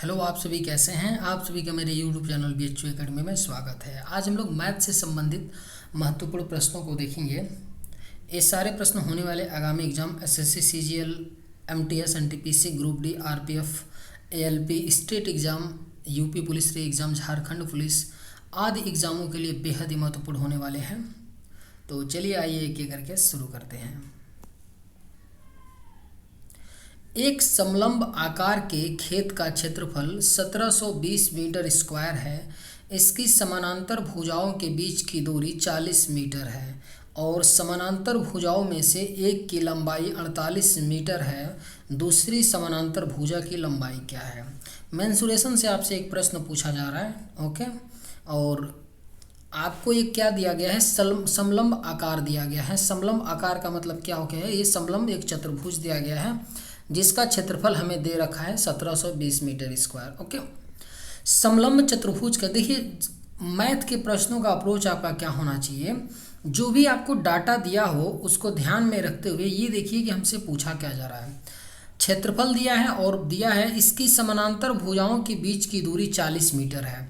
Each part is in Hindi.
हेलो, आप सभी कैसे हैं। आप सभी का मेरे यूट्यूब चैनल BHU एकेडमी में स्वागत है। आज हम लोग मैथ से संबंधित महत्वपूर्ण प्रश्नों को देखेंगे। ये सारे प्रश्न होने वाले आगामी exam SSC CGL MTS NTPC group D RPF ALP state exam UP police रे एग्ज़ाम झारखंड पुलिस आदि एग्ज़ामों के लिए बेहद ही महत्वपूर्ण होने वाले हैं। तो चलिए आइए एक एक करके शुरू करते हैं। एक समलंब आकार के खेत का क्षेत्रफल 1720 मीटर स्क्वायर है। इसकी समानांतर भुजाओं के बीच की दूरी 40 मीटर है और समानांतर भुजाओं में से एक की लंबाई 48 मीटर है। दूसरी समानांतर भुजा की लंबाई क्या है। मेंसुरेशन से आपसे एक प्रश्न पूछा जा रहा है। ओके, और आपको ये क्या दिया गया है, समलंब आकार दिया गया है। समलंब आकार का मतलब क्या हो गया है, ये समलंब एक चतुर्भुज दिया गया है जिसका क्षेत्रफल हमें दे रखा है 1720 मीटर स्क्वायर। ओके, समलंब चतुर्भुज का देखिए, मैथ के प्रश्नों का अप्रोच आपका क्या होना चाहिए, जो भी आपको डाटा दिया हो उसको ध्यान में रखते हुए ये देखिए कि हमसे पूछा क्या जा रहा है। क्षेत्रफल दिया है और दिया है इसकी समानांतर भुजाओं के बीच की दूरी 40 मीटर है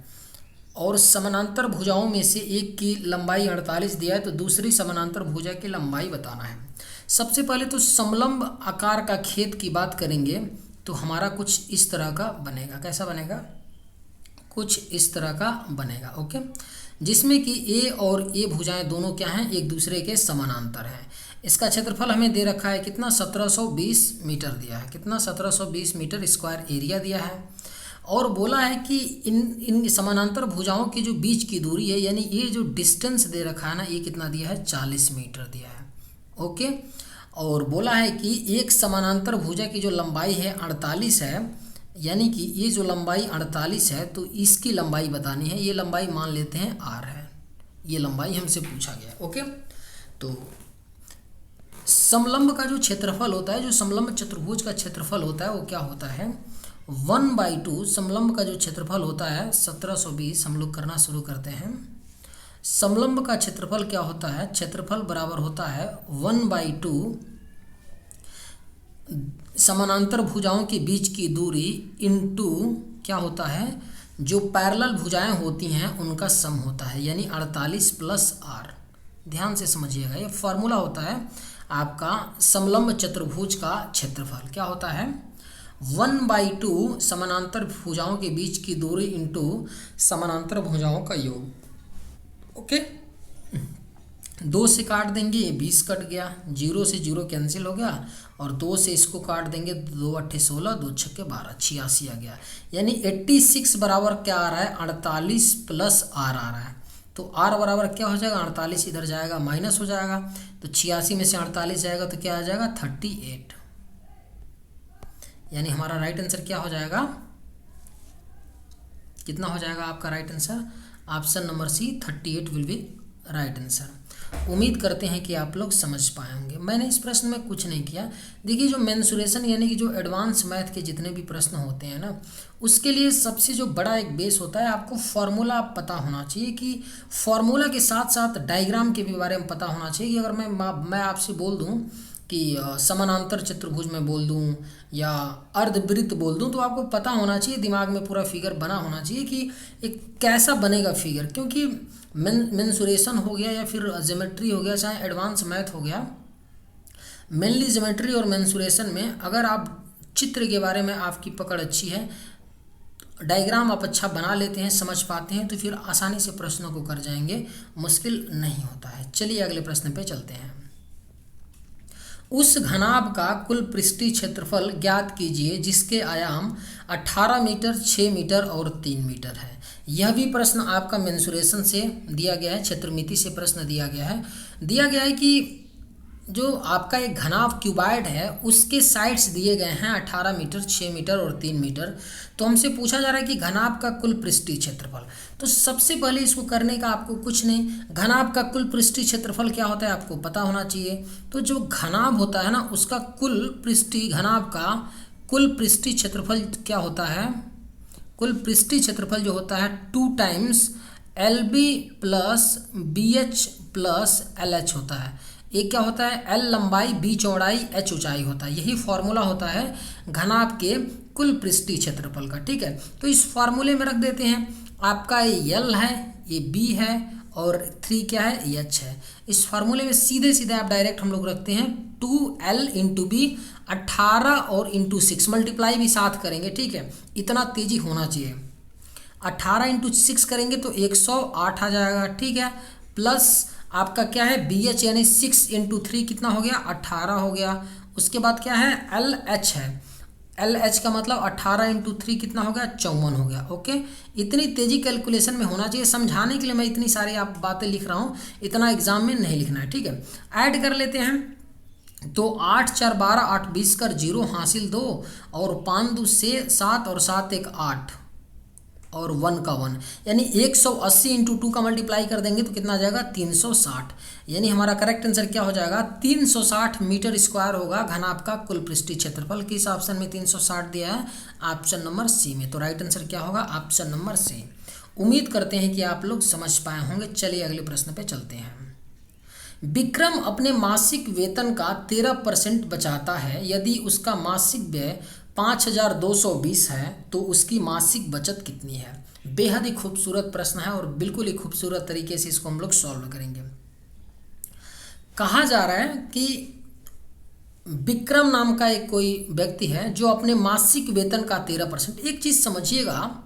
और समानांतर भुजाओं में से एक की लंबाई 48 दिया है, तो दूसरी समानांतर भुजा की लंबाई बताना है। सबसे पहले तो समलंब आकार का खेत की बात करेंगे तो हमारा कुछ इस तरह का बनेगा। कैसा बनेगा, कुछ इस तरह का बनेगा। ओके, जिसमें कि ए और ए भुजाएं दोनों क्या हैं, एक दूसरे के समानांतर हैं। इसका क्षेत्रफल हमें दे रखा है कितना, 1720 मीटर दिया है। कितना, 1720 मीटर स्क्वायर एरिया दिया है और बोला है कि इन समानांतर भुजाओं की जो बीच की दूरी है, यानी ये जो डिस्टेंस दे रखा है ना, ये कितना दिया है, 40 मीटर दिया है। ओके, और बोला है कि एक समानांतर भुजा की जो लंबाई है 48 है, यानी कि ये जो लंबाई 48 है तो इसकी लंबाई बतानी है। ये लंबाई मान लेते हैं r है, ये लंबाई हमसे पूछा गया। ओके, तो समलंब का जो क्षेत्रफल होता है, जो समलंब चतुर्भुज का क्षेत्रफल होता है वो क्या होता है, 1/2। समलंब का जो क्षेत्रफल होता है 1720, हम लोग करना शुरू करते हैं। समलंब का क्षेत्रफल क्या होता है, क्षेत्रफल बराबर होता है 1/2 समानांतर भुजाओं के बीच की दूरी इनटू क्या होता है, जो पैरेलल भुजाएं होती हैं उनका सम होता है, यानी 48 प्लस r। ध्यान से समझिएगा, ये फॉर्मूला होता है आपका समलंब चतुर्भुज का क्षेत्रफल। क्या होता है, 1/2 समानांतर भुजाओं के बीच की दूरी इंटू समानांतर भुजाओं का योग। ओके, 2 से काट देंगे, ये 20 कट गया, 0 से 0 कैंसिल हो गया और 2 से इसको काट देंगे, 2 8 16, 2 6 12, 86 आ गया। यानी 86 बराबर क्या आ रहा है, 48 प्लस r आ रहा है। तो r बराबर क्या हो जाएगा, 48 इधर जाएगा माइनस हो जाएगा, तो 86 में से 48 जाएगा तो क्या आ जाएगा, 38। यानी हमारा राइट आंसर क्या हो जाएगा, कितना हो जाएगा आपका right answer, option number C 38 will be right answer. उम्मीद करते हैं कि आप लोग समझ पाए होंगे। मैंने इस प्रश्न में कुछ नहीं किया। देखिए, जो मेंसुरेशन यानी कि जो एडवांस मैथ के जितने भी प्रश्न होते हैं ना, उसके लिए सबसे जो बड़ा एक बेस होता है, आपको फार्मूला पता होना चाहिए। कि फार्मूला के साथ साथ डायग्राम के भी बारे में पता होना चाहिए। कि अगर मैं आपसे बोल दूं कि समानांतर चतुर्भुज में बोल दूं या अर्धवृत्त बोल दूं, तो आपको पता होना चाहिए, दिमाग में पूरा फिगर बना होना चाहिए कि एक कैसा बनेगा फिगर। क्योंकि मेंसुरेशन हो गया या फिर ज्योमेट्री हो गया, चाहे एडवांस मैथ हो गया, मेनली ज्योमेट्री और मेंसुरेशन में अगर आप चित्र के बारे में आपकी पकड़ अच्छी है, डायग्राम आप अच्छा बना लेते हैं, समझ पाते हैं, तो फिर आसानी से प्रश्नों को कर जाएंगे, मुश्किल नहीं होता है। चलिए अगले प्रश्न पे चलते हैं। उस घनाभ का कुल पृष्ठीय क्षेत्रफल ज्ञात कीजिए जिसके आयाम 18 मीटर, 6 मीटर और 3 मीटर है। यह भी प्रश्न आपका मेंसुरेशन से दिया गया है, क्षेत्रमिति से प्रश्न दिया गया है। दिया गया है कि जो आपका एक घनाभ क्यूबाइड है उसके साइड्स दिए गए हैं 18 मीटर, 6 मीटर और 3 मीटर। तो हमसे पूछा जा रहा है कि घनाभ का कुल पृष्ठीय क्षेत्रफल। तो सबसे पहले इसको करने का आपको कुछ नहीं, घनाभ का कुल पृष्ठीय क्षेत्रफल क्या होता है आपको पता होना चाहिए। तो जो घनाभ होता है ना, उसका कुल पृष्ठीय, घनाभ का कुल पृष्ठीय क्षेत्रफल क्या होता है, कुल पृष्ठीय क्षेत्रफल जो होता है 2 times LB plus BH plus LH होता है। एक क्या होता है, L लंबाई, B चौड़ाई, H ऊंचाई होता है। यही फॉर्मूला होता है घनाभ के कुल पृष्ठीय क्षेत्रफल का। ठीक है, तो इस फार्मूले में रख देते हैं। आपका ये L है, ये B है और 3 क्या है, H है। इस फार्मूले में सीधे सीधे आप डायरेक्ट हम लोग रखते हैं 2L इंटू बी, 18 और इंटू 6 मल्टीप्लाई भी साथ करेंगे। ठीक है, इतना तेजी होना चाहिए। 18 इंटू 6 करेंगे तो 108 आ जाएगा। ठीक है, प्लस आपका क्या है BH यानी 6 इंटू 3 कितना हो गया, 18 हो गया। उसके बाद क्या है LH है, LH का मतलब 18 इंटू 3 कितना हो गया, 54 हो गया। ओके, इतनी तेजी कैलकुलेशन में होना चाहिए। समझाने के लिए मैं इतनी सारी आप बातें लिख रहा हूँ, इतना एग्जाम में नहीं लिखना है। ठीक है, ऐड कर लेते हैं। तो 8 4 12, 8 20 कर 0 हासिल 2 और 5 2 7 और 7 1 8 और 1 का 1 यानी 180 इंटू 2 का मल्टीप्लाई कर देंगे तो कितना आ जाएगा, 360। यानी हमारा करेक्ट आंसर क्या हो जाएगा, 360 मीटर स्क्वायर होगा घनाभ का कुल पृष्ठीय क्षेत्रफल। किस ऑप्शन में 360 दिया है, ऑप्शन नंबर सी में। तो राइट आंसर क्या होगा, ऑप्शन नंबर सी। उम्मीद करते हैं कि आप लोग समझ पाए होंगे। चलिए अगले प्रश्न पे चलते हैं। विक्रम अपने मासिक वेतन का 13% बचाता है। यदि उसका मासिक व्यय 5220 है तो उसकी मासिक बचत कितनी है। बेहद ही खूबसूरत प्रश्न है और बिल्कुल ही खूबसूरत तरीके से इसको हम लोग सॉल्व करेंगे। कहा जा रहा है कि विक्रम नाम का एक कोई व्यक्ति है जो अपने मासिक वेतन का 13%। एक चीज़ समझिएगा,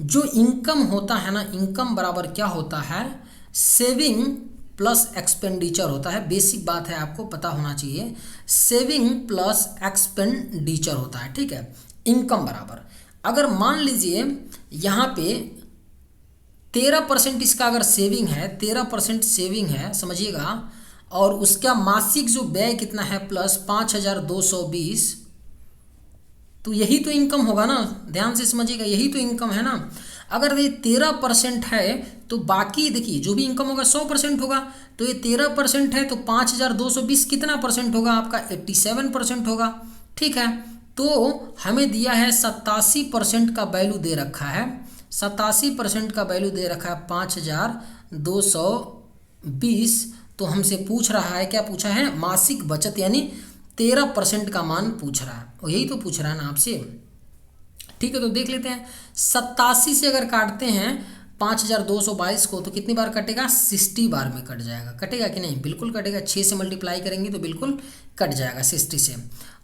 जो इनकम होता है ना, इनकम बराबर क्या होता है, सेविंग प्लस एक्सपेंडिचर होता है। बेसिक बात है, आपको पता होना चाहिए। सेविंग प्लस एक्सपेंडिचर होता है। ठीक है, इनकम बराबर, अगर मान लीजिए यहाँ पे 13% इसका अगर सेविंग है, 13% सेविंग है समझिएगा, और उसका मासिक जो व्यय कितना है प्लस 5220, तो यही तो इनकम होगा ना। ध्यान से समझिएगा, यही तो इनकम है ना। अगर ये 13% है तो बाकी देखिए जो भी इनकम होगा 100% होगा। तो ये 13% है तो 5220 कितना परसेंट होगा आपका, 87% होगा। ठीक है, तो हमें दिया है 87% का वैल्यू दे रखा है, 87% का वैल्यू दे रखा है 5220। तो हमसे पूछ रहा है, क्या पूछा है, मासिक बचत यानी 13% का मान पूछ रहा है, और यही तो पूछ रहा है ना आपसे। ठीक है, तो देख लेते हैं। 87 से अगर काटते हैं 5222 को तो कितनी बार कटेगा, 60 बार में कट जाएगा। कटेगा कि नहीं, बिल्कुल कटेगा। 6 से मल्टीप्लाई करेंगे तो बिल्कुल कट जाएगा 60 से।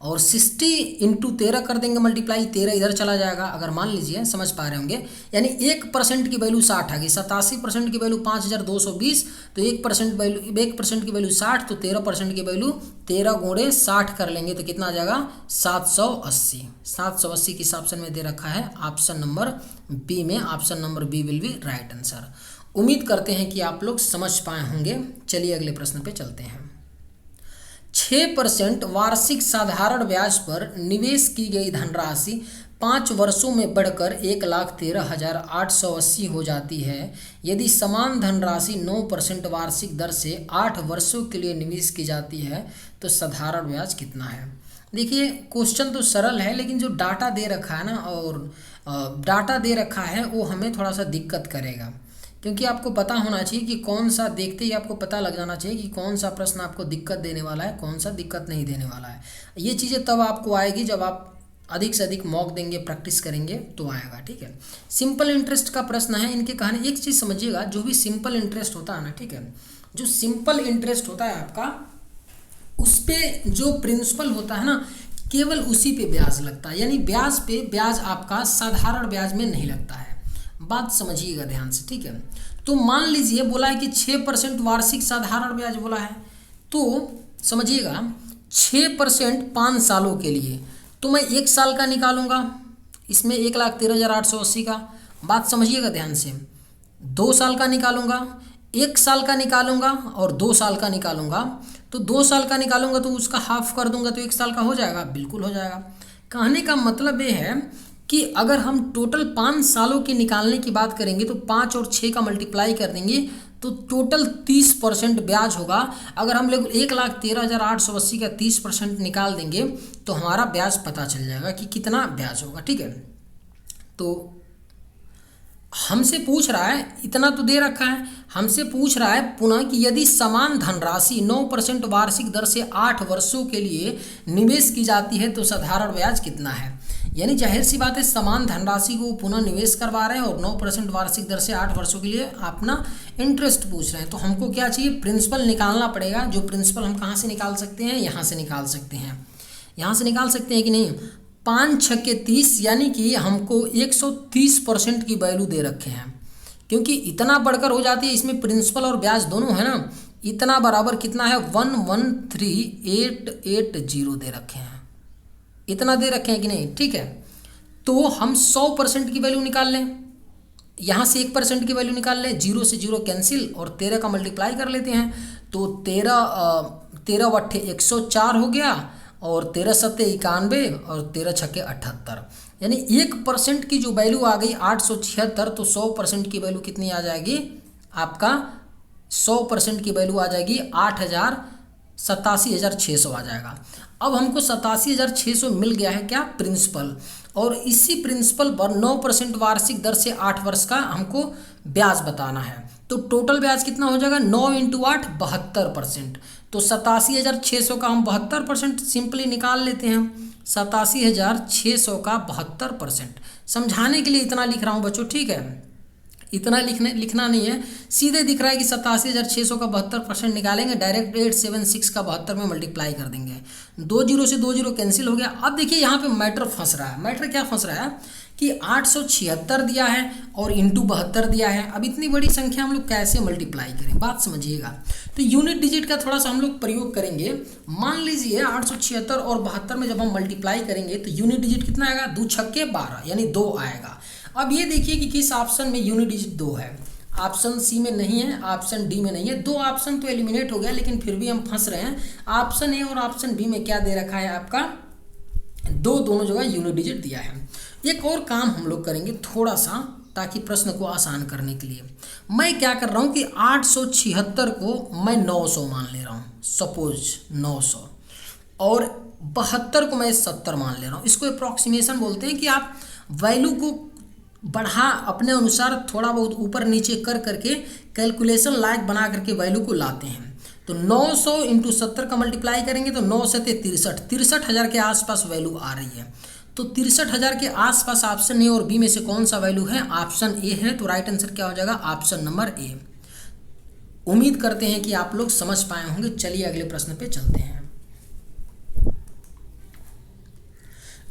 और 60 इंटू 13 कर देंगे मल्टीप्लाई, 13 इधर चला जाएगा। अगर मान लीजिए, समझ पा रहे होंगे, यानी 1% की वैल्यू 60 आ गई। 87% की वैल्यू 5220, तो 1% की वैल्यू 60, तो 13% की वैल्यू 13 गुणे 60 कर लेंगे तो कितना आ जाएगा, 780। 780 किस ऑप्शन में दे रखा है, ऑप्शन नंबर बी में। Option number B will be right answer. उम्मीद करते हैं कि आप लोग समझ पाए होंगे। चलिए अगले प्रश्न पे चलते हैं। 6% वार्षिक साधारण ब्याज पर निवेश की गई धनराशि 5 वर्षों में बढ़कर 1,13,880 हो जाती है। यदि समान धनराशि 9% वार्षिक दर से 8 वर्षों के लिए निवेश की जाती है तो साधारण ब्याज कितना है। देखिए क्वेश्चन तो सरल है, लेकिन जो डाटा दे रखा है ना, और डाटा दे रखा है वो हमें थोड़ा सा दिक्कत करेगा, क्योंकि आपको पता होना चाहिए कि कौन सा, देखते ही आपको पता लग जाना चाहिए कि कौन सा प्रश्न आपको दिक्कत देने वाला है, कौन सा दिक्कत नहीं देने वाला है। ये चीज़ें तब आपको आएगी जब आप अधिक से अधिक मॉक देंगे, प्रैक्टिस करेंगे तो आएगा। ठीक है, सिंपल इंटरेस्ट का प्रश्न है। इनके कहानी एक चीज़ समझिएगा, जो भी सिंपल इंटरेस्ट होता है ना, ठीक है, जो सिंपल इंटरेस्ट होता है आपका, उस पर जो प्रिंसिपल होता है ना, केवल उसी पे ब्याज लगता है। यानी ब्याज पे ब्याज आपका साधारण ब्याज में नहीं लगता है। बात समझिएगा ध्यान से। ठीक है, तो मान लीजिए बोला है कि 6% वार्षिक साधारण ब्याज बोला है, तो समझिएगा 6% 5 सालों के लिए, तो मैं 1 साल का निकालूंगा, इसमें 1,13,880 का। बात समझिएगा ध्यान से। 2 साल का निकालूंगा, 1 साल का निकालूंगा और 2 साल का निकालूंगा। तो 2 साल का निकालूंगा तो उसका हाफ कर दूंगा तो 1 साल का हो जाएगा, बिल्कुल हो जाएगा। कहने का मतलब ये है कि अगर हम टोटल 5 सालों के निकालने की बात करेंगे तो 5 और 6 का मल्टीप्लाई कर देंगे तो टोटल 30% ब्याज होगा। अगर हम लोग 1,13,880 का 30% निकाल देंगे तो हमारा ब्याज पता चल जाएगा कि कितना ब्याज होगा। ठीक है, तो हमसे पूछ रहा है, इतना तो दे रखा है, हमसे पूछ रहा है पुनः कि यदि समान धनराशि 9% वार्षिक दर से 8 वर्षों के लिए निवेश की जाती है तो साधारण ब्याज कितना है। यानी जाहिर सी बात है समान धनराशि को पुनः निवेश करवा रहे हैं और 9% वार्षिक दर से 8 वर्षों के लिए अपना इंटरेस्ट पूछ रहे हैं। तो हमको क्या चाहिए, प्रिंसिपल निकालना पड़ेगा। जो प्रिंसिपल हम कहाँ से निकाल सकते हैं, यहाँ से निकाल सकते हैं। यहाँ से निकाल सकते हैं कि नहीं, 5 छक्के 30, यानी कि हमको 130% की वैल्यू दे रखे हैं। क्योंकि इतना बढ़कर हो जाती है, इसमें प्रिंसिपल और ब्याज दोनों है ना, इतना बराबर कितना है 113880 दे रखे हैं, इतना दे रखे हैं कि नहीं। ठीक है, तो हम 100% की वैल्यू निकाल लें, यहाँ से 1% की वैल्यू निकाल लें, 0 से 0 कैंसिल और 13 का मल्टीप्लाई कर लेते हैं। तो 13 बट्ठे 104 हो गया और 13 सत्ते 91 और 13 छक्के 78, यानी 1% की जो वैल्यू आ गई 876। तो 100% की वैल्यू कितनी आ जाएगी आपका, 100% की वैल्यू आ जाएगी 87,600 आ जाएगा। अब हमको 87,600 मिल गया है क्या, प्रिंसिपल, और इसी प्रिंसिपल पर 9% वार्षिक दर से 8 वर्ष का हमको ब्याज बताना है। तो टोटल ब्याज कितना हो जाएगा, 9 × 8 72%। तो 87,600 का हम 72% सिंपली निकाल लेते हैं। 87,600 का 72%, समझाने के लिए इतना लिख रहा हूँ बच्चों, ठीक है, इतना लिखना नहीं है, सीधे दिख रहा है कि 87,600 का 72% निकालेंगे, डायरेक्ट 876 का 72 में मल्टीप्लाई कर देंगे। 2 0 से 2 0 कैंसिल हो गया। अब देखिए यहाँ पे मैटर फंस रहा है। मैटर क्या फंस रहा है कि 876 दिया है और इंटू 72 दिया है। अब इतनी बड़ी संख्या हम लोग कैसे मल्टीप्लाई करें, बात समझिएगा। तो यूनिट डिजिट का थोड़ा सा हम लोग प्रयोग करेंगे। मान लीजिए 876 और 72 में जब हम मल्टीप्लाई करेंगे तो यूनिट डिजिट कितना आएगा, 2 छक्के 12 यानी 2 आएगा। अब ये देखिए कि किस ऑप्शन में यूनिट डिजिट 2 है। ऑप्शन सी में नहीं है, ऑप्शन डी में नहीं है। 2 ऑप्शन तो एलिमिनेट हो गया, लेकिन फिर भी हम फंस रहे हैं। ऑप्शन ए और ऑप्शन बी में क्या दे रखा है आपका, 2 दोनों जगह यूनिट डिजिट दिया है। एक और काम हम लोग करेंगे थोड़ा सा, ताकि प्रश्न को आसान करने के लिए मैं क्या कर रहा हूँ कि 876 को मैं 900 मान ले रहा हूँ, सपोज 900, और 72 को मैं 70 मान ले रहा हूँ। इसको अप्रॉक्सीमेशन बोलते हैं कि आप वैल्यू को बढ़ा अपने अनुसार थोड़ा बहुत ऊपर नीचे कर करके कैलकुलेशन लायक बना करके वैल्यू को लाते हैं। तो 900 × 70 का मल्टीप्लाई करेंगे तो 9 से 63,000 के आसपास वैल्यू आ रही है। तो 63,000 के आसपास ऑप्शन ए और बी में से कौन सा वैल्यू है, ऑप्शन ए है। तो राइट आंसर क्या हो जाएगा, ऑप्शन नंबर ए। उम्मीद करते हैं कि आप लोग समझ पाए होंगे। चलिए अगले प्रश्न पे चलते हैं।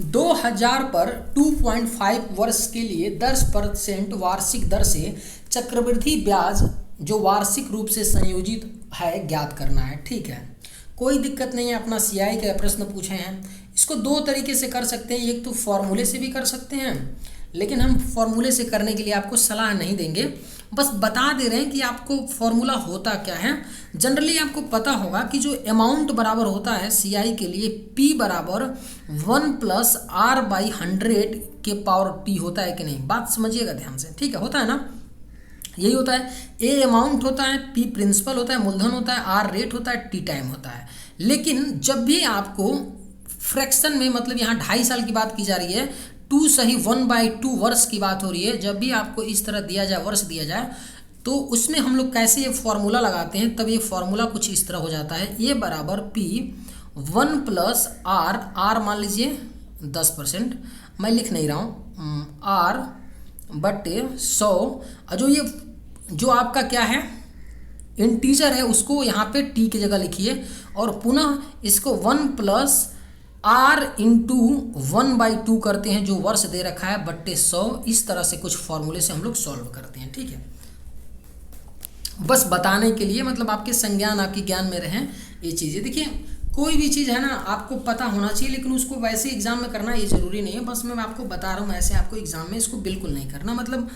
2000 पर 2.5 वर्ष के लिए 10% वार्षिक दर से चक्रवृद्धि ब्याज जो वार्षिक रूप से संयोजित है ज्ञात करना है। ठीक है, कोई दिक्कत नहीं है। अपना सीआई के प्रश्न पूछे हैं, इसको 2 तरीके से कर सकते हैं। एक तो फॉर्मूले से भी कर सकते हैं, लेकिन हम फॉर्मूले से करने के लिए आपको सलाह नहीं देंगे, बस बता दे रहे हैं कि आपको फॉर्मूला होता क्या है। जनरली आपको पता होगा कि जो अमाउंट बराबर होता है सीआई के लिए, P बराबर 1 + R/100 के पावर T होता है कि नहीं, बात समझिएगा ध्यान से। ठीक है, होता है ना, यही होता है। A अमाउंट होता है, P प्रिंसिपल होता है, मूलधन होता है, R रेट होता है, T टाइम होता है। लेकिन जब भी आपको फ्रैक्शन में, मतलब यहाँ 2.5 साल की बात की जा रही है, 2 सही 1/2 वर्ष की बात हो रही है, जब भी आपको इस तरह दिया जाए, वर्ष दिया जाए, तो उसमें हम लोग कैसे ये फॉर्मूला लगाते हैं, तब ये फॉर्मूला कुछ इस तरह हो जाता है। ए बराबर P 1 + R, R मान लीजिए 10%, मैं लिख नहीं रहा हूँ, R बटे 100। जो आपका क्या है इंटीजर है, उसको यहाँ पे T की जगह लिखिए और पुनः इसको 1 + R × 1/2 करते हैं, जो वर्ष दे रखा है, बट्टे 100। इस तरह से कुछ फॉर्मूले से हम लोग सॉल्व करते हैं। ठीक है, बस बताने के लिए, मतलब आपके संज्ञान, आपके ज्ञान में रहें ये चीज़ें। देखिए कोई भी चीज़ है ना, आपको पता होना चाहिए, लेकिन उसको वैसे एग्जाम में करना ये ज़रूरी नहीं है। बस मैं आपको बता रहा हूँ, ऐसे आपको एग्जाम में इसको बिल्कुल नहीं करना। मतलब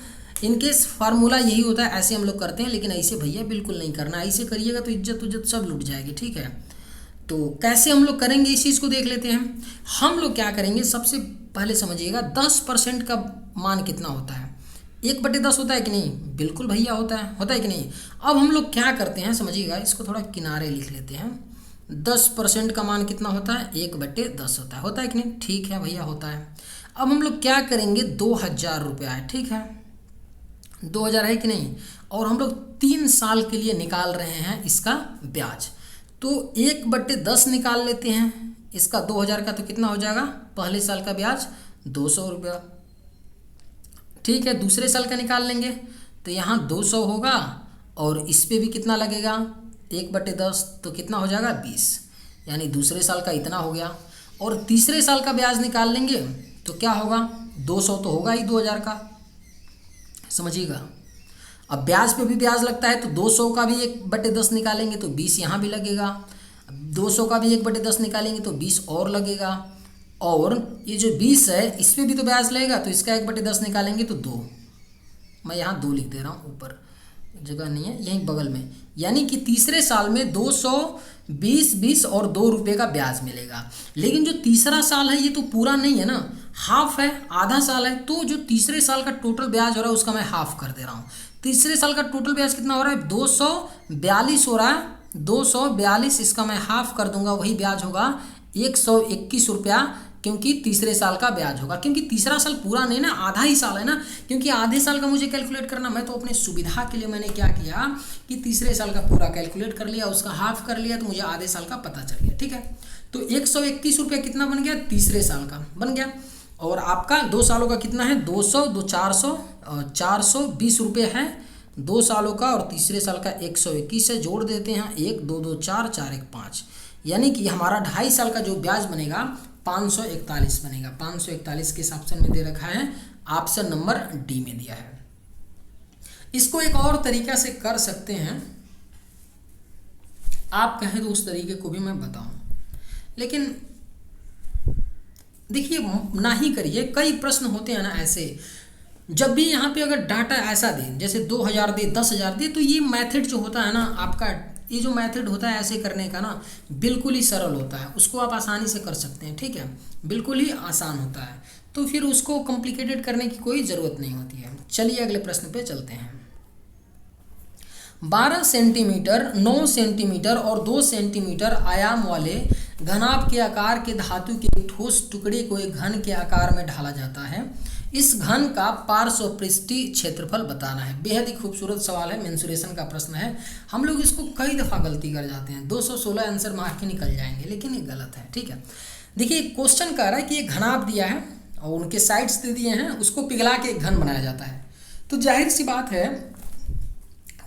इनकेस फार्मूला यही होता है, ऐसे हम लोग करते हैं, लेकिन ऐसे भैया बिल्कुल नहीं करना। ऐसे करिएगा तो इज्जत सब लूट जाएगी। ठीक है, तो कैसे हम लोग करेंगे इस चीज़ को देख लेते हैं। हम लोग क्या करेंगे, सबसे पहले समझिएगा 10% का मान कितना होता है, 1/10 होता है कि नहीं, बिल्कुल भैया होता है कि नहीं। अब हम लोग क्या करते हैं समझिएगा, इसको थोड़ा किनारे लिख लेते हैं। 10% का मान कितना होता है, 1/10 होता है कि नहीं, ठीक है भैया, होता है। अब हम लोग क्या करेंगे, 2000 रुपया है, ठीक है, 2000 है कि नहीं, और हम लोग 3 साल के लिए निकाल रहे हैं इसका ब्याज। तो 1/10 निकाल लेते हैं इसका, 2000 का, तो कितना हो जाएगा, पहले साल का ब्याज 200 रुपया। ठीक है, दूसरे साल का निकाल लेंगे तो यहाँ 200 होगा और इस पे भी कितना लगेगा 1/10, तो कितना हो जाएगा 20, यानी दूसरे साल का इतना हो गया। और तीसरे साल का ब्याज निकाल लेंगे तो क्या होगा, 200 तो होगा ही 2000 का, समझिएगा। अब ब्याज पे भी ब्याज लगता है तो 200 का भी 1/10 निकालेंगे तो 20 यहाँ भी लगेगा। 200 का भी 1/10 निकालेंगे तो 20 और लगेगा। और ये जो 20 है इस पर भी तो ब्याज लगेगा, तो इसका 1/10 निकालेंगे तो 2। मैं यहाँ 2 लिख दे रहा हूँ, ऊपर जगह नहीं है, यहीं बगल में। यानी कि तीसरे साल में 220 और 2 रुपये का ब्याज मिलेगा। लेकिन जो तीसरा साल है ये तो पूरा नहीं है ना, हाफ है, आधा साल है। तो जो तीसरे साल का टोटल ब्याज हो रहा है उसका मैं हाफ कर दे रहा हूँ। तीसरे साल का टोटल ब्याज कितना हो रहा है, 242 हो रहा है, 242, इसका मैं हाफ कर दूंगा, वही ब्याज होगा 121 रुपया, क्योंकि तीसरे साल का ब्याज होगा। क्योंकि तीसरा साल पूरा नहीं ना, आधा ही साल है ना, क्योंकि आधे साल का मुझे कैलकुलेट करना, मैं तो अपने सुविधा के लिए मैंने क्या किया कि तीसरे साल का पूरा कैलकुलेट कर लिया, उसका हाफ कर लिया, तो मुझे आधे साल का पता चल गया। ठीक है, तो 121 रुपया कितना बन गया, तीसरे साल का बन गया। और आपका 2 सालों का कितना है, 200, 420 रुपये है 2 सालों का, और तीसरे साल का 121 है, जोड़ देते हैं 1 2 2 4 4 1 5, यानी कि हमारा 2.5 साल का जो ब्याज बनेगा 541 बनेगा। 541 के ऑप्शन में दे रखा है, ऑप्शन नंबर डी में दिया है। इसको एक और तरीका से कर सकते हैं, आप कहें तो उस तरीके को भी मैं बताऊं, लेकिन देखिए ना ही करिए। कई प्रश्न होते हैं ना ऐसे, जब भी यहाँ पे अगर डाटा ऐसा दे, जैसे 2000 दे, 10,000 दे, तो ये मेथड जो होता है ना आपका, ये जो मेथड होता है ऐसे करने का ना, बिल्कुल ही सरल होता है, उसको आप आसानी से कर सकते हैं। ठीक है, बिल्कुल ही आसान होता है, तो फिर उसको कॉम्प्लिकेटेड करने की कोई ज़रूरत नहीं होती है। चलिए अगले प्रश्न पे चलते हैं। 12 सेंटीमीटर, 9 सेंटीमीटर और 2 सेंटीमीटर आयाम वाले घनाभ के आकार के धातु के एक ठोस टुकड़े को एक घन के आकार में ढाला जाता है। इस घन का पार्श्वपृष्ठीय क्षेत्रफल बताना है। बेहद ही खूबसूरत सवाल है, मेंसुरेशन का प्रश्न है। हम लोग इसको कई दफ़ा गलती कर जाते हैं, 216 आंसर मार्क के निकल जाएंगे, लेकिन ये गलत है। ठीक है, देखिए क्वेश्चन कह रहा है कि एक घनाभ दिया है और उनके साइड्स दे दिए हैं, उसको पिघला के एक घन बनाया जाता है। तो जाहिर सी बात है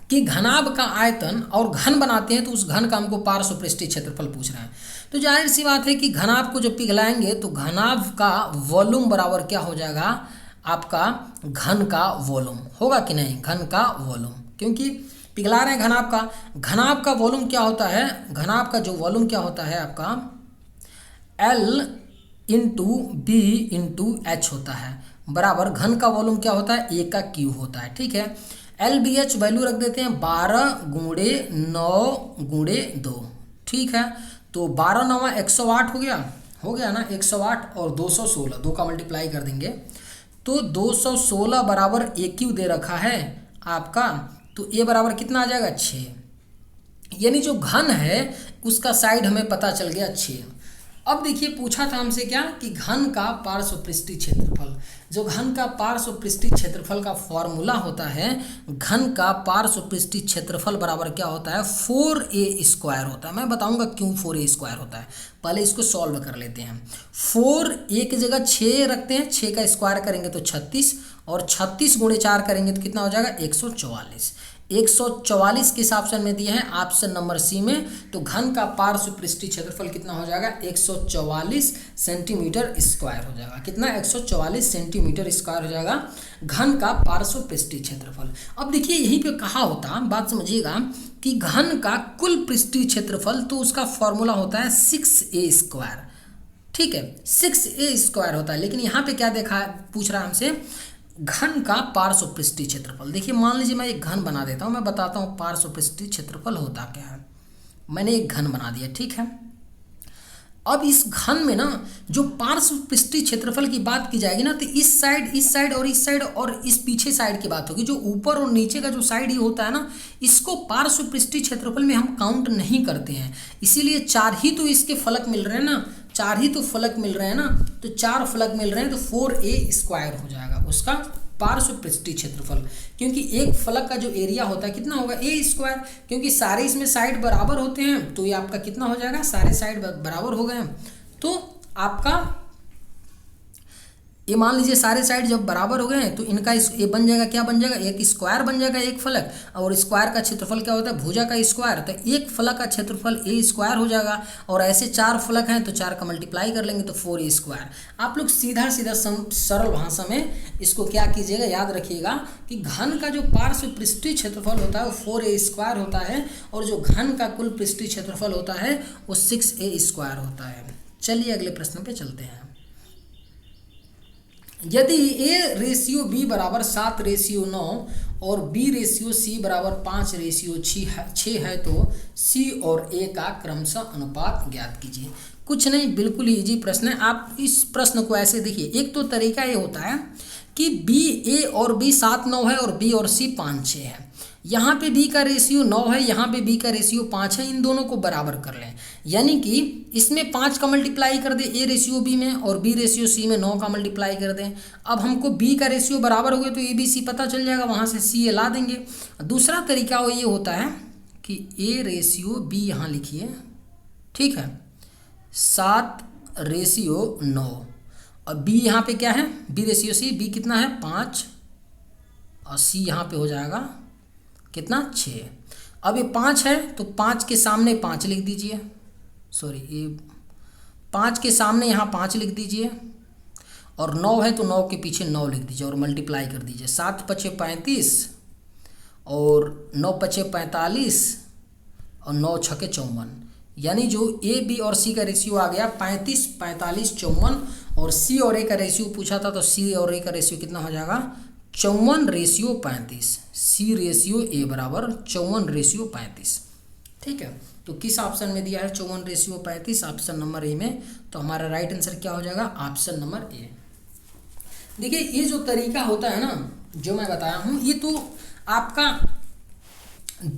कि घनाभ का आयतन और घन बनाते हैं, तो उस घन का हमको पार्श्वपृष्ठीय क्षेत्रफल पूछ रहे हैं। तो जाहिर सी बात है कि घनाभ को जब पिघलाएंगे तो घनाभ का वॉल्यूम बराबर क्या हो जाएगा, आपका घन का वॉल्यूम होगा कि नहीं, घन का वॉल्यूम, क्योंकि पिघला रहे हैं घनाभ का। घनाभ का वॉल्यूम क्या होता है, घनाभ का जो वॉल्यूम क्या होता है आपका L into B into H होता है, बराबर घन का वॉल्यूम क्या होता है, A का क्यू होता है। ठीक है, LBH वैल्यू रख देते हैं 12 गुणे 9 गुणे 2। ठीक है, तो 12 9 108 हो गया ना, 108 और 216, 2 का मल्टीप्लाई कर देंगे तो 216 बराबर AQ दे रखा है आपका, तो A बराबर कितना आ जाएगा 6, यानी जो घन है उसका साइड हमें पता चल गया 6। अब देखिए पूछा था हमसे क्या कि घन का पार्श्वपृष्ठीय क्षेत्रफल, जो घन का पार्श्वपृष्ठीय क्षेत्रफल का फॉर्मूला होता है, घन का पार्श्वपृष्ठीय क्षेत्रफल बराबर क्या होता है 4a² होता है। मैं बताऊंगा क्यों 4a² होता है, पहले इसको सॉल्व कर लेते हैं। 4a की जगह 6 रखते हैं, 6 का स्क्वायर करेंगे तो 36, और 36 गुणे 4 करेंगे तो कितना हो जाएगा 144। 144 किस ऑप्शन में दिए हैं, ऑप्शन नंबर सी में। तो घन का पार्श्वपृष्ठीय क्षेत्रफल कितना हो जाएगा 144 सेंटीमीटर स्क्वायर हो जाएगा। कितना 144 सेंटीमीटर स्क्वायर हो जाएगा घन का पार्श्वपृष्ठीय क्षेत्रफल। अब देखिए यहीं पे कहा होता, बात समझिएगा कि घन का कुल पृष्ठीय क्षेत्रफल, तो उसका फॉर्मूला होता है 6a²। ठीक है, 6a² होता है, लेकिन यहाँ पे क्या देखा पूछ रहा है हमसे घन का पार्श्वपृष्ठीय क्षेत्रफल। देखिए मान लीजिए मैं एक घन बना देता हूँ, मैं बताता हूँ पार्श्वपृष्ठीय क्षेत्रफल होता क्या है। मैंने एक घन बना दिया, ठीक है। अब इस घन में ना जो पार्श्वपृष्ठीय क्षेत्रफल की बात की जाएगी ना, तो इस साइड और इस पीछे साइड की बात होगी। जो ऊपर और नीचे का जो साइड ही होता है ना, इसको पार्श्वपृष्ठीय क्षेत्रफल में हम काउंट नहीं करते हैं, इसीलिए 4 ही तो इसके फलक मिल रहे हैं ना, 4 ही तो फलक मिल रहे हैं ना, तो 4 फलक मिल रहे हैं, तो 4a² हो जाएगा उसका पार्श्वपृष्ठीय क्षेत्रफल। क्योंकि एक फलक का जो एरिया होता है कितना होगा a², क्योंकि सारे इसमें साइड बराबर होते हैं, तो ये आपका कितना हो जाएगा, सारे साइड बराबर हो गए, तो आपका ये मान लीजिए सारे साइड जब बराबर हो गए हैं तो इनका ये बन जाएगा, क्या बन जाएगा, एक स्क्वायर बन जाएगा, एक फलक। और स्क्वायर का क्षेत्रफल क्या होता है, भुजा का स्क्वायर, तो एक फलक का क्षेत्रफल ए स्क्वायर हो जाएगा। और ऐसे 4 फलक हैं तो 4 का मल्टीप्लाई कर लेंगे तो 4a स्क्वायर। आप लोग सीधा सीधा सरल भाषा में इसको क्या कीजिएगा, याद रखिएगा कि घन का जो पार्श्व पृष्ठीय क्षेत्रफल होता है वो 4a स्क्वायर होता है, और जो घन का कुल पृष्ठीय क्षेत्रफल होता है वो 6a स्क्वायर होता है। चलिए अगले प्रश्न पे चलते हैं। यदि A/B बराबर 7/9 और B/C बराबर 5/6 है तो C और A का क्रमशः अनुपात ज्ञात कीजिए। कुछ नहीं, बिल्कुल ही इजी प्रश्न है। आप इस प्रश्न को ऐसे देखिए, एक तो तरीका ये होता है कि A और B 7/9 है और B और C 5/6 है। यहाँ पे B का रेशियो 9 है, यहाँ पे B का रेशियो 5 है, इन दोनों को बराबर कर लें। यानी कि इसमें 5 का मल्टीप्लाई कर दें A/B में, और B/C में 9 का मल्टीप्लाई कर दें। अब हमको B का रेशियो बराबर हो गया तो ABC पता चल जाएगा, वहाँ से C ला देंगे। दूसरा तरीका वो ये होता है कि A/B यहाँ लिखिए, ठीक है, 7/9, और B यहाँ पे क्या है, B/C, B कितना है 5, और C यहाँ पे हो जाएगा कितना 6। अब ये 5 है तो 5 के सामने 5 लिख दीजिए, सॉरी ये 5 के सामने यहाँ 5 लिख दीजिए, और 9 है तो 9 के पीछे 9 लिख दीजिए और मल्टीप्लाई कर दीजिए। 7 × 5 = 35 और 9 × 5 = 45 और 9 × 6 = 54। यानी जो A, B और C का रेशियो आ गया 35, 45, 54, और C और A का रेशियो पूछा था तो C और A का रेशियो कितना हो जाएगा 54/35। C/A बराबर 54/35। ठीक है, तो किस ऑप्शन में दिया है 54/35? ऑप्शन नंबर ए में। तो हमारा राइट आंसर क्या हो जाएगा, ऑप्शन नंबर ए। देखिए ये जो तरीका होता है ना, जो मैं बताया हूँ, ये तो आपका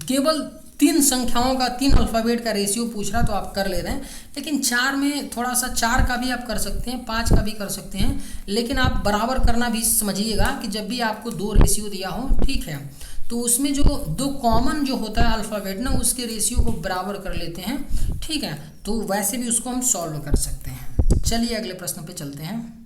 केवल 3 संख्याओं का 3 अल्फ़ाबेट का रेशियो पूछ रहा तो आप कर ले रहे हैं, लेकिन 4 में थोड़ा सा 4 का भी आप कर सकते हैं, 5 का भी कर सकते हैं, लेकिन आप बराबर करना भी समझिएगा कि जब भी आपको 2 रेशियो दिया हो, ठीक है, तो उसमें जो 2 कॉमन जो होता है अल्फ़ाबेट ना, उसके रेशियो को बराबर कर लेते हैं, ठीक है, तो वैसे भी उसको हम सॉल्व कर सकते हैं। चलिए अगले प्रश्न पे चलते हैं।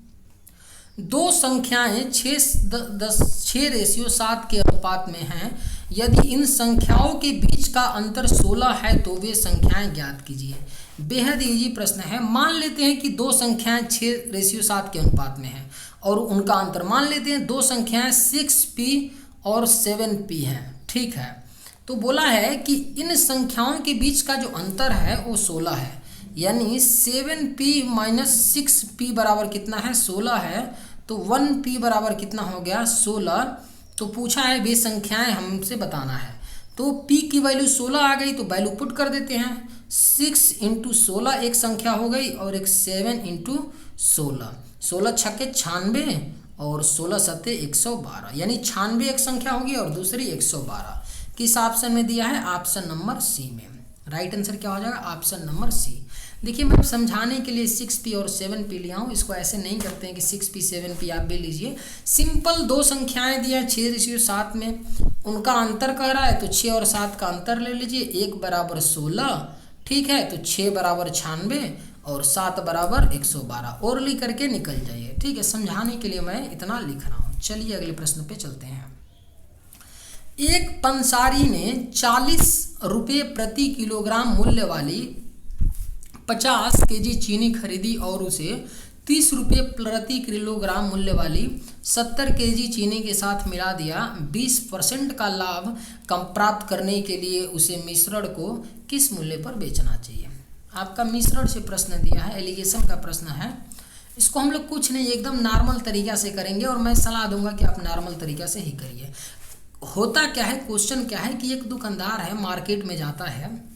2 संख्याएं 6:7 के अनुपात में हैं। यदि इन संख्याओं के बीच का अंतर 16 है तो वे संख्याएं ज्ञात कीजिए। बेहद इजी प्रश्न है। मान लेते हैं कि 2 संख्याएं 6:7 के अनुपात में हैं और उनका अंतर मान लेते हैं 2 संख्याएं 6p और 7p हैं, ठीक है। तो बोला है कि इन संख्याओं के बीच का जो अंतर है वो 16 है, यानी 7p - 6p बराबर कितना है 16 है, तो 1p बराबर कितना हो गया 16। तो पूछा है वे संख्याएं हमसे बताना है, तो p की वैल्यू 16 आ गई तो वैल्यू पुट कर देते हैं। 6 × 16 एक संख्या हो गई और एक 7 × 16, 16 × 6 = 96 और 16 × 7 = 112, यानी 96 एक संख्या होगी और दूसरी 112। किस ऑप्शन में दिया है, ऑप्शन नंबर सी में। राइट आंसर क्या हो जाएगा, ऑप्शन नंबर सी। देखिए मैं समझाने के लिए 6p और 7p लिया हूँ, इसको ऐसे नहीं करते हैं कि 6p 7p आप भी लीजिए। सिंपल 2 संख्याएं दिया है 6:7 में, उनका अंतर कह रहा है तो 6 और 7 का अंतर ले लीजिए। 1 = 16, ठीक है, तो 6 = 96 और 7 = 112 और लिख करके निकल जाइए, ठीक है। समझाने के लिए मैं इतना लिख रहा हूँ। चलिए अगले प्रश्न पे चलते हैं। एक पंसारी ने 40 रुपये प्रति किलोग्राम मूल्य वाली 50 केजी चीनी खरीदी और उसे 30 रुपये प्रति किलोग्राम मूल्य वाली 70 केजी चीनी के साथ मिला दिया। 20% का लाभ कम प्राप्त करने के लिए उसे मिश्रण को किस मूल्य पर बेचना चाहिए। आपका मिश्रण से प्रश्न दिया है, एलिगेशन का प्रश्न है। इसको हम लोग कुछ नहीं एकदम नॉर्मल तरीक़ा से करेंगे और मैं सलाह दूंगा कि आप नॉर्मल तरीक़ा से ही करिए। होता क्या है, क्वेश्चन क्या है कि एक दुकानदार है, मार्केट में जाता है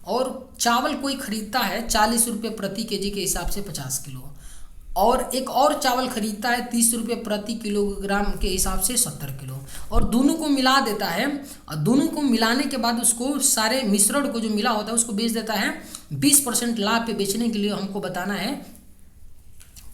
और चावल कोई खरीदता है 40 रुपये प्रति केजी के हिसाब से 50 किलो, और एक और चावल खरीदता है 30 रुपये प्रति किलोग्राम के हिसाब से 70 किलो, और दोनों को मिला देता है। और दोनों को मिलाने के बाद उसको सारे मिश्रण को जो मिला होता है उसको बेच देता है। 20% लाभ पे बेचने के लिए हमको बताना है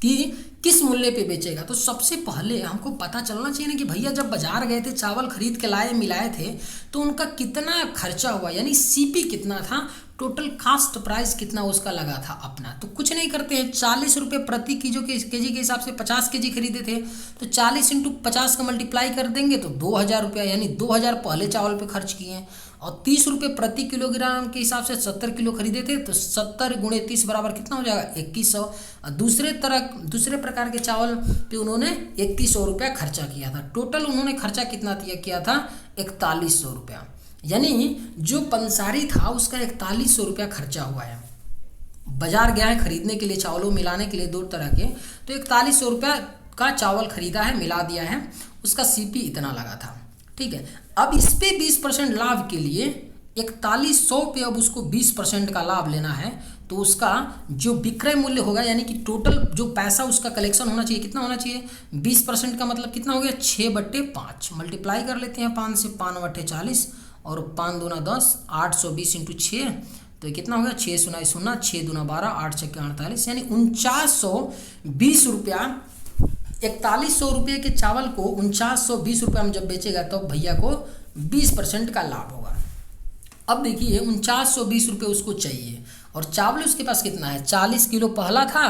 कि किस मूल्य पे बेचेगा। तो सबसे पहले हमको पता चलना चाहिए ना कि भैया जब बाजार गए थे, चावल खरीद के लाए, मिलाए थे, तो उनका कितना खर्चा हुआ, यानी सीपी कितना था टोटल कास्ट प्राइस कितना उसका लगा था अपना। तो कुछ नहीं करते हैं, 40 रुपये प्रति केजी के हिसाब से 50 केजी खरीदे थे, तो 40 इंटू 50 का मल्टीप्लाई कर देंगे तो 2000 रुपया, यानी 2000 पहले चावल पे खर्च किए हैं। और 30 रुपये प्रति किलोग्राम के हिसाब से 70 किलो खरीदे थे, तो 70 गुणे 30 बराबर कितना हो जाएगा 2100। दूसरे प्रकार के चावल पे उन्होंने 2100 रुपया खर्चा किया था। टोटल उन्होंने खर्चा कितना किया था 4100 रुपया, यानी जो पंसारी था उसका 4100 रुपया खर्चा हुआ है। बाजार गया है खरीदने के लिए, चावलों मिलाने के लिए 2 तरह के, तो 4100 रुपया का चावल खरीदा है, मिला दिया है, उसका सीपी इतना लगा था। ठीक है, अब इस पे 20% लाभ के लिए 4100 पे अब उसको 20% का लाभ लेना है, तो उसका जो विक्रय मूल्य होगा, यानी कि टोटल जो पैसा उसका कलेक्शन होना चाहिए, कितना होना चाहिए 20% का मतलब कितना हो गया 6/5। मल्टीप्लाई कर लेते हैं 5 से, 5/40 और 5 दूना 10, 820 इंटू 6, तो कितना हो गया 6 सुना 0, 6 दूना 12, 8 छक्के 48, यानी 4920 रुपया। 4100 रुपये के चावल को 4920 रुपये में जब बेचेगा तो भैया को 20% का लाभ होगा। अब देखिए 4920 रुपये उसको चाहिए, और चावल उसके पास कितना है 40 किलो पहला था,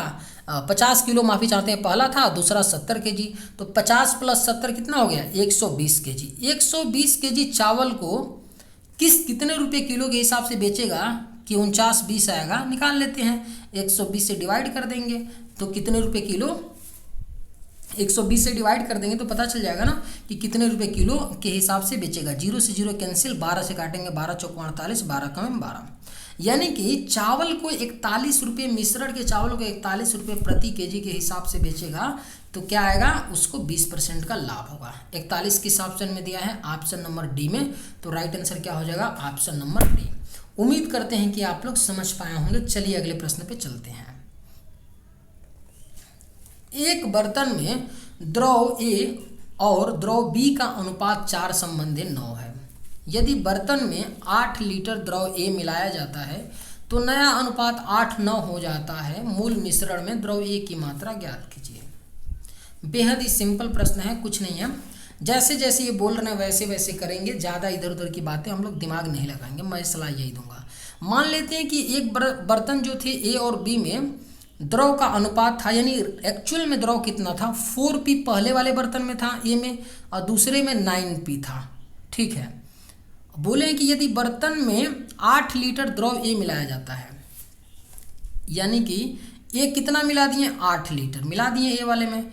50 किलो माफ़ी चाहते हैं पहला था, दूसरा 70 केजी, तो 50 + 70 कितना हो गया 120 केजी। 120 केजी चावल को कितने रुपए किलो के हिसाब से बेचेगा कि 4920 आएगा, निकाल लेते हैं, 120 से डिवाइड कर देंगे तो कितने रुपए किलो, 120 से डिवाइड कर देंगे तो पता चल जाएगा ना कि कितने रुपए किलो के हिसाब से बेचेगा। 0 से 0 कैंसिल, 12 से काटेंगे, 12 चौक 48, 12 कम 12, यानी कि चावल को 41 रुपये, मिश्रण के चावल को 41 रुपये प्रति केजी के हिसाब से बेचेगा, तो क्या आएगा उसको 20% का लाभ होगा। 41 किस ऑप्शन में दिया है, ऑप्शन नंबर डी में, तो राइट आंसर क्या हो जाएगा ऑप्शन नंबर डी। उम्मीद करते हैं कि आप लोग समझ पाए होंगे। चलिए अगले प्रश्न पे चलते हैं। एक बर्तन में द्रव ए और द्रव बी का अनुपात 4:9 है। यदि बर्तन में 8 लीटर द्रव ए मिलाया जाता है तो नया अनुपात 8:9 हो जाता है। मूल मिश्रण में द्रव ए की मात्रा ज्ञात कीजिए। बेहद ही सिंपल प्रश्न है, कुछ नहीं है, जैसे जैसे ये बोल रहे हैं वैसे वैसे करेंगे, ज़्यादा इधर उधर की बातें हम लोग दिमाग नहीं लगाएंगे। मैं सलाह यही दूंगा। मान लेते हैं कि एक बर्तन जो थे ए और बी में द्रव का अनुपात था, यानी एक्चुअल में द्रव कितना था 4p पहले वाले बर्तन में था ए में, और दूसरे में 9p था। ठीक है, बोले कि यदि बर्तन में 8 लीटर द्रव ए मिलाया जाता है, यानी कि ए कितना मिला दिए 8 लीटर मिला दिए ए वाले में,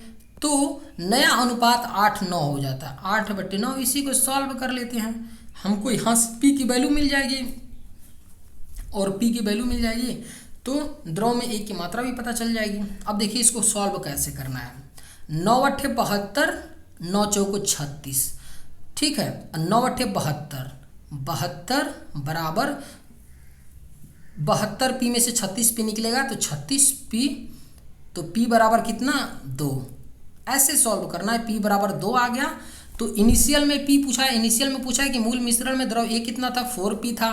तो नया अनुपात 8:9 हो जाता है। 8/9, इसी को सॉल्व कर लेते हैं, हमको यहाँ से p की वैल्यू मिल जाएगी और p की वैल्यू मिल जाएगी, तो द्रव में ए की मात्रा भी पता चल जाएगी। अब देखिए इसको सॉल्व कैसे करना है। 9/8 = 72, 9 चौको 36, ठीक है, 9/72, 72 बराबर 72p में से 36p निकलेगा तो 36p, तो p बराबर कितना 2, ऐसे सॉल्व करना है। p बराबर 2 आ गया, तो इनिशियल में p पूछा है, इनिशियल में पूछा है कि मूल मिश्रण में द्रव ए कितना था 4p था,